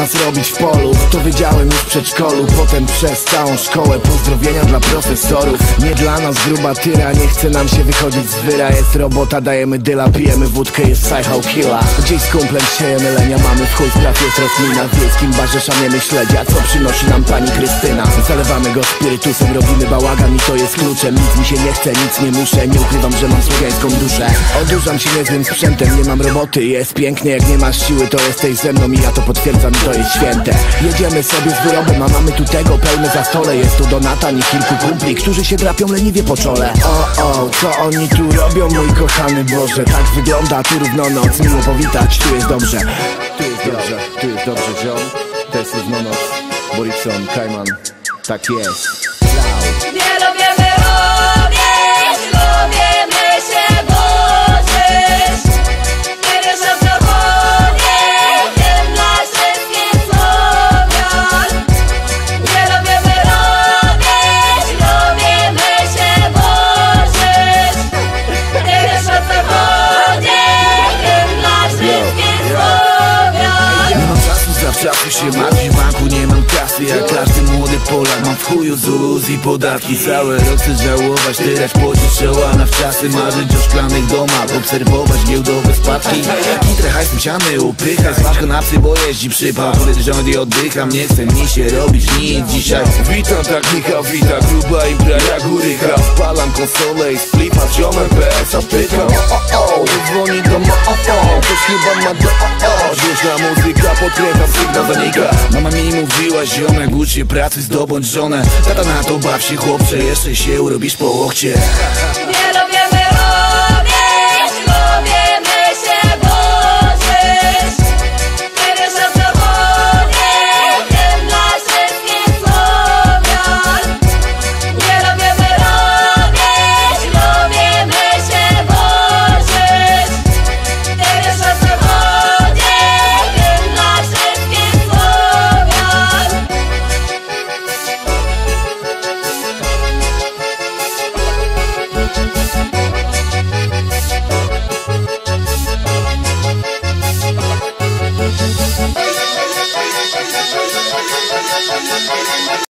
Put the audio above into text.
nas robić w polu. To wiedziałem już w przedszkolu, potem przez całą szkołę. Pozdrowienia dla profesorów. Nie dla nas gruba tyra, nie chce nam się wychodzić z wyra. Jest robota, dajemy dyla, pijemy wódkę, jest psycho killa. Gdzieś z kumplem siejemy lenia, mamy w chuj spraw, jest rozmina. W wiejskim barze szamiemy śledzia, co przynosi nam pani Krystyna. Zalewamy go spirytusem, robimy bałagan i to jest kluczem. Nic mi się nie chce, nic nie muszę, nie ukrywam, że mam słowiańską duszę. Odurzam się niezłym sprzętem, nie mam roboty, jest pięknie. Jak nie masz siły, to jesteś ze mną i ja to potwierdzam i to jest święte. Jedziemy sobie z wyrobem, a mamy tu tego pełne za stole. Jest tu Donatan i kilku kumpli, którzy się drapią leniwie po czole. O, co oni tu robią, mój kochany Boże. Tak wygląda tu równonoc, miło powitać, tu jest dobrze. Tu jest dobrze, tu jest dobrze, ziom. To jest równonoc, Borikson, Kajman, tak jest. Nie lubimy robić, lubimy się burzyć. Nie wiesz o co chodzi, tym dla wszystkich Słowian. Nie lubimy robić, lubimy się burzyć. Nie wiesz o co chodzi, tym dla wszystkich Słowian. Nie mam czasu, zawczasu się martwić, w banku nie mam kasy. Jak każdy młody Polak mam w chuju ZUS i podatki. Cały rok chcę żałować, teraz pocić czoła na wczasy. Marzyć o szklanych domach, obserwować giełdowe spadki. I trochę hajsem siany upycha, zważka na psy, bo jeździ przypał. Wtedy rząd i oddycham, nie chce mi się robić nic dzisiaj. Witam, tak Michał, wita, gruba impra jak góryka. Wpalam konsolę i splifa, ziomem PS-a pytam. Dzwoni do moofon, ktoś chyba ma do Głośna muzyka podkręca, sygnał zanika. Mama mi mówiła, ziomek, ucz się pracy, zdobądź żonę. Tata na to baw się, chłopcze, jeszcze się urobisz po łokcie.